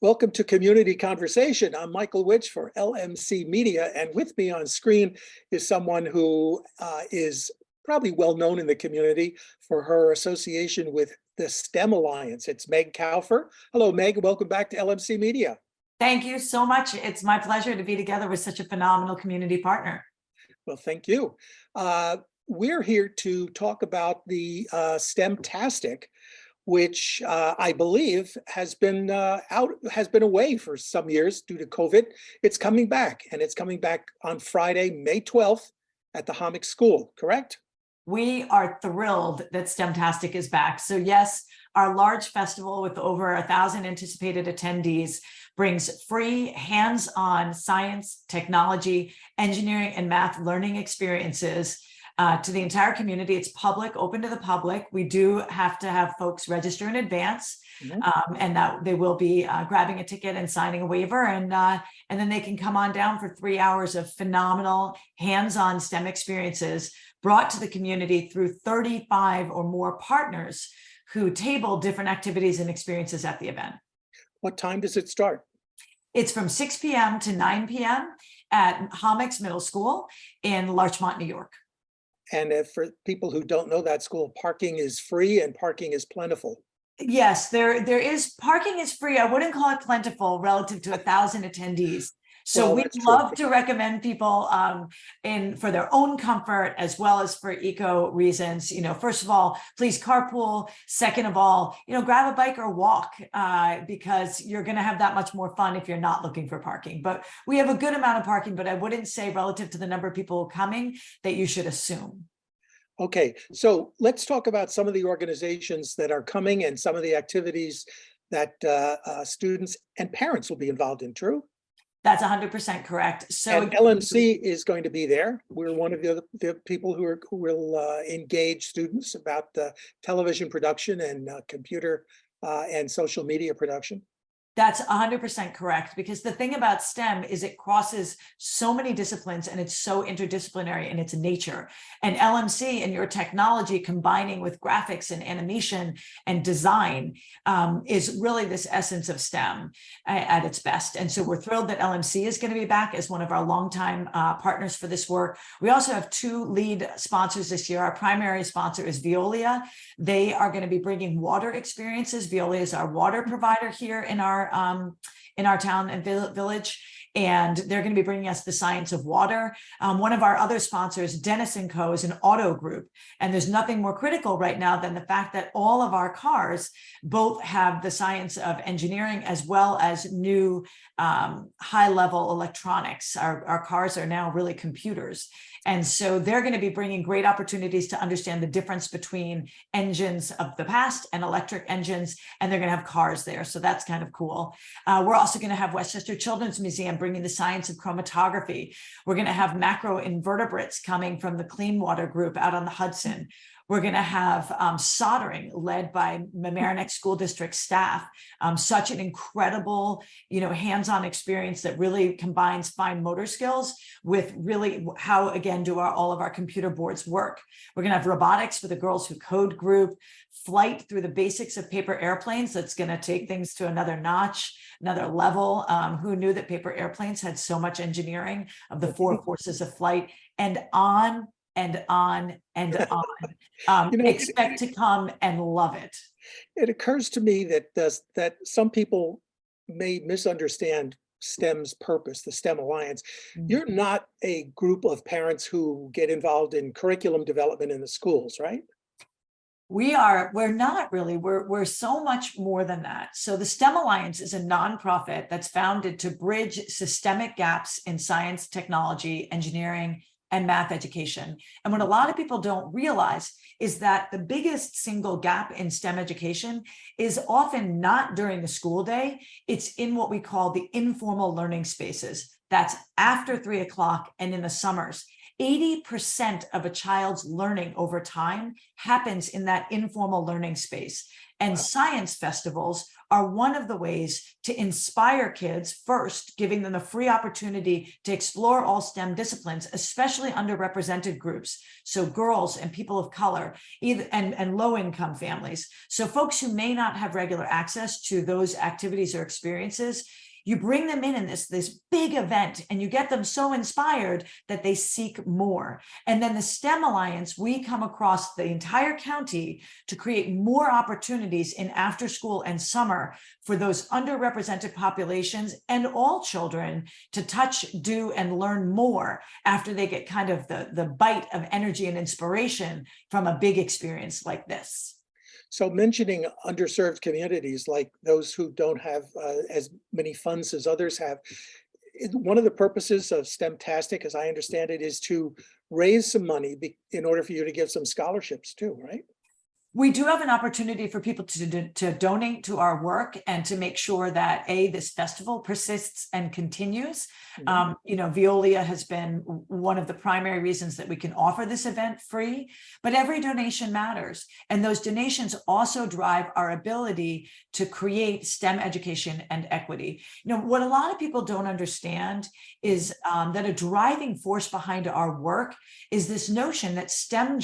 Welcome to Community Conversation. I'm Michael Witch for LMC Media, and with me on screen is someone who is probably well known in the community for her association with the STEM Alliance. It's Meg Käufer. Hello, Meg. Welcome back to LMC Media. Thank you so much. It's my pleasure to be together with such a phenomenal community partner. Well, thank you. We're here to talk about the STEMtastic, which I believe has been away for some years due to COVID. It's coming back, and it's coming back on Friday, May 12th at the Hommocks School, correct? We are thrilled that STEMtastic is back. So yes, our large festival with over 1,000 anticipated attendees brings free hands-on science, technology, engineering, and math learning experiences to the entire community. It's public, open to the public. We do have to have folks register in advance, and that they will be grabbing a ticket and signing a waiver, and then they can come on down for 3 hours of phenomenal hands-on STEM experiences brought to the community through 35 or more partners who table different activities and experiences at the event. What time does it start? It's from 6 p.m. to 9 p.m. at Hommocks Middle School in Larchmont, New York. And for people who don't know that school, parking is free and parking is plentiful. Yes, there is. Parking is free. I wouldn't call it plentiful relative to 1,000 attendees. So we'd love to recommend people for their own comfort as well as for eco reasons. First of all, please carpool. Second of all, grab a bike or walk because you're going to have that much more fun if you're not looking for parking. But we have a good amount of parking, but I wouldn't say relative to the number of people coming that you should assume. Okay, so let's talk about some of the organizations that are coming and some of the activities that students and parents will be involved in. True? That's 100% correct. So and LMC is going to be there. We're one of the people who will engage students about television production and computer and social media production. That's 100% correct, because the thing about STEM is it crosses so many disciplines and it's so interdisciplinary in its nature. And LMC and your technology combining with graphics and animation and design is really this essence of STEM at its best. And so we're thrilled that LMC is going to be back as one of our longtime partners for this work. We also have two lead sponsors this year. Our primary sponsor is Veolia. They are going to be bringing water experiences. Veolia is our water provider here in our town and village, and they're going to be bringing us the science of water. One of our other sponsors, Dennis & Co., is an auto group, and there's nothing more critical right now than the fact that all of our cars both have the science of engineering as well as new high-level electronics. Our cars are now really computers. And so they're going to be bringing great opportunities to understand the difference between engines of the past and electric engines, and they're going to have cars there. So that's kind of cool. We're also going to have Westchester Children's Museum bringing the science of chromatography. We're going to have macro invertebrates coming from the Clean Water Group out on the Hudson. We're going to have soldering led by Mamaroneck School District staff. Such an incredible, hands-on experience that really combines fine motor skills with really how, again, do all of our computer boards work. We're going to have robotics for the Girls Who Code group, flight through the basics of paper airplanes. That's going to take things to another notch, another level. Who knew that paper airplanes had so much engineering of the four forces of flight, and on and on and on. Expect to come and love it. It occurs to me that some people may misunderstand STEM's purpose, the STEM Alliance. You're not a group of parents who get involved in curriculum development in the schools, right? We're not really. We're so much more than that. So the STEM Alliance is a nonprofit that's founded to bridge systemic gaps in science, technology, engineering, and math education. And what a lot of people don't realize is that the biggest single gap in STEM education is often not during the school day. It's in what we call the informal learning spaces. That's after 3 o'clock and in the summers. 80% of a child's learning over time happens in that informal learning space. And science festivals are one of the ways to inspire kids, first, giving them a free opportunity to explore all STEM disciplines, especially underrepresented groups. So girls and people of color, and low-income families. So folks who may not have regular access to those activities or experiences, you bring them in this big event, and you get them so inspired that they seek more. And then the STEM Alliance, we come across the entire county to create more opportunities in after school and summer for those underrepresented populations and all children to touch, do, and learn more after they get kind of the bite of energy and inspiration from a big experience like this. So mentioning underserved communities like those who don't have as many funds as others have, one of the purposes of STEMtastic, as I understand it, is to raise some money in order for you to give some scholarships too, right? We do have an opportunity for people to donate to our work and to make sure that this festival persists and continues. Veolia has been one of the primary reasons that we can offer this event free, but every donation matters. And those donations also drive our ability to create STEM education and equity. What a lot of people don't understand is that a driving force behind our work is this notion that STEM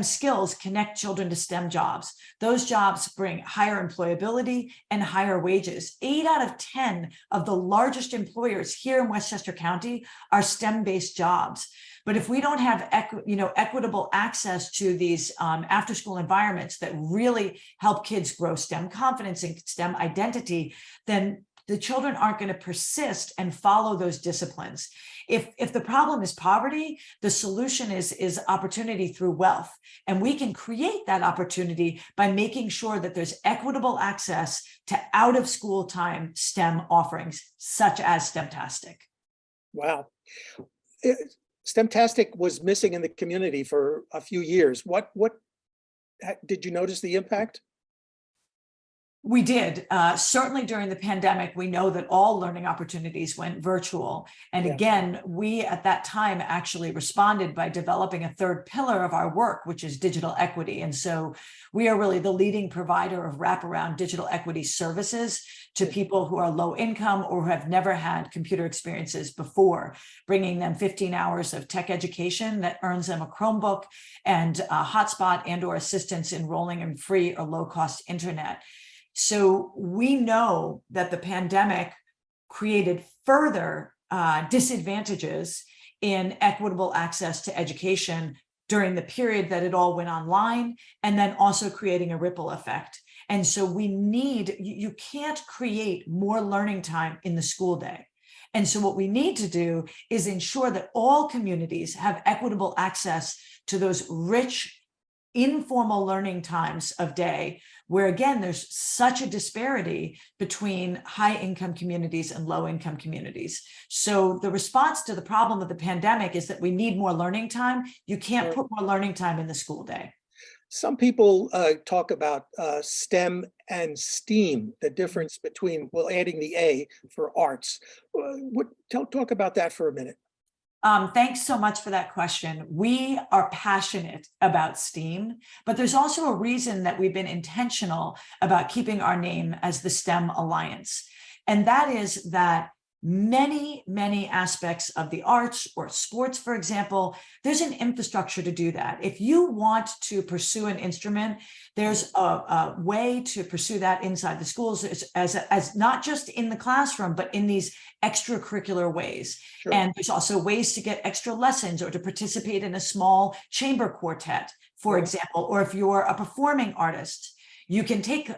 skills connect children to STEM jobs. Those jobs bring higher employability and higher wages. 8 out of 10 of the largest employers here in Westchester County are STEM-based jobs. But if we don't have equitable access to these after-school environments that really help kids grow STEM confidence and STEM identity, then the children aren't going to persist and follow those disciplines. If the problem is poverty, the solution is opportunity through wealth. And we can create that opportunity by making sure that there's equitable access to out of school time STEM offerings, such as STEMtastic. Wow. STEMtastic was missing in the community for a few years. What did you notice the impact? We did. Certainly during the pandemic, we know that all learning opportunities went virtual. And again, we at that time actually responded by developing a third pillar of our work, which is digital equity. And so we are really the leading provider of wraparound digital equity services to people who are low income or who have never had computer experiences before, bringing them 15 hours of tech education that earns them a Chromebook and a hotspot and/or assistance enrolling in free or low-cost internet. So we know that the pandemic created further disadvantages in equitable access to education during the period that it all went online, and then also creating a ripple effect. And so you can't create more learning time in the school day. And so what we need to do is ensure that all communities have equitable access to those rich, informal learning times of day, where again, there's such a disparity between high income communities and low income communities. So the response to the problem of the pandemic is that we need more learning time. You can't put more learning time in the school day. Some people talk about STEM and STEAM, the difference between, adding the A for arts. Talk about that for a minute. Thanks so much for that question. We are passionate about STEAM, but there's also a reason that we've been intentional about keeping our name as the STEM Alliance. And that is that many, many aspects of the arts or sports, for example, there's an infrastructure to do that. If you want to pursue an instrument, there's a way to pursue that inside the schools as not just in the classroom, but in these extracurricular ways. Sure. And there's also ways to get extra lessons or to participate in a small chamber quartet, for example, or if you're a performing artist, you can take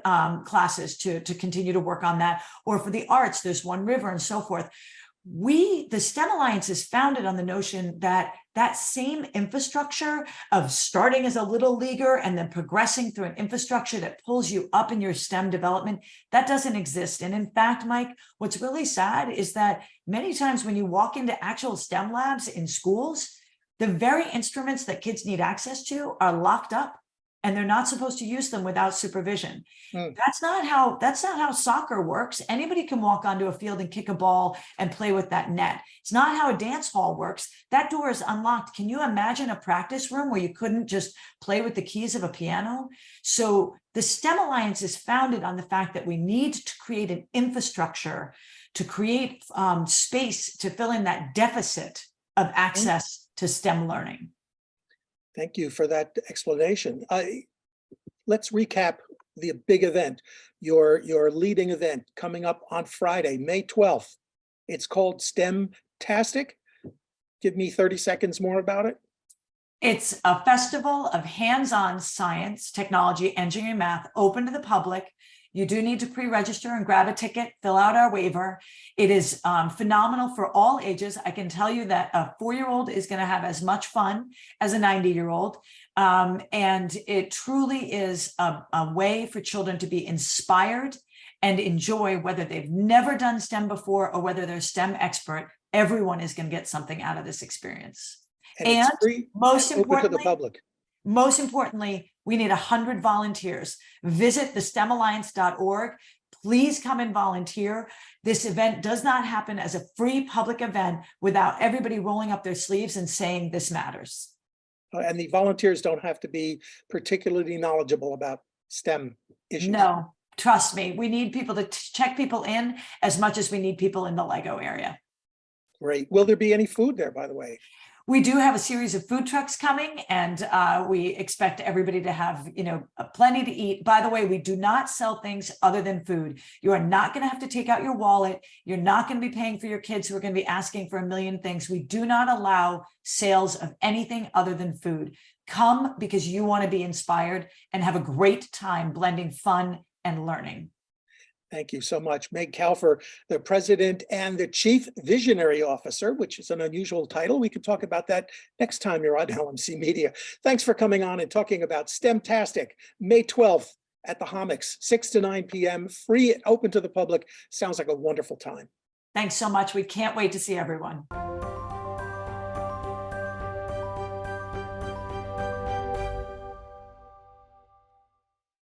classes to continue to work on that. Or for the arts, there's One River and so forth. The STEM Alliance is founded on the notion that that same infrastructure of starting as a little leaguer and then progressing through an infrastructure that pulls you up in your STEM development, that doesn't exist. And in fact, Mike, what's really sad is that many times when you walk into actual STEM labs in schools, the very instruments that kids need access to are locked up and they're not supposed to use them without supervision. Hmm. That's not how soccer works. Anybody can walk onto a field and kick a ball and play with that net. It's not how a dance hall works. That door is unlocked. Can you imagine a practice room where you couldn't just play with the keys of a piano? So the STEM Alliance is founded on the fact that we need to create an infrastructure to create space to fill in that deficit of access to STEM learning. Thank you for that explanation. Let's recap the big event, your leading event coming up on Friday, May 12th. It's called STEMtastic. Give me 30 seconds more about it. It's a festival of hands-on science, technology, engineering, math, open to the public. You do need to pre-register and grab a ticket, fill out our waiver. It is phenomenal for all ages. I can tell you that a 4-year-old is going to have as much fun as a 90-year-old. And it truly is a way for children to be inspired and enjoy, whether they've never done STEM before or whether they're STEM expert. Everyone is going to get something out of this experience. And it's free, most open to the public. Most importantly, we need 100 volunteers. Visit the STEMalliance.org. Please come and volunteer. This event does not happen as a free public event without everybody rolling up their sleeves and saying this matters. And the volunteers don't have to be particularly knowledgeable about STEM issues. No, trust me. We need people to check people in as much as we need people in the Lego area. Great. Will there be any food there, by the way? We do have a series of food trucks coming, and we expect everybody to have, plenty to eat. By the way, we do not sell things other than food. You are not going to have to take out your wallet. You're not going to be paying for your kids who are going to be asking for a million things. We do not allow sales of anything other than food. Come because you want to be inspired and have a great time blending fun and learning. Thank you so much. Meg Käufer, the president and the chief visionary officer, which is an unusual title. We can talk about that next time you're on LMC Media. Thanks for coming on and talking about STEMtastic, May 12th at the Hommocks, 6 to 9 p.m., free and open to the public. Sounds like a wonderful time. Thanks so much. We can't wait to see everyone.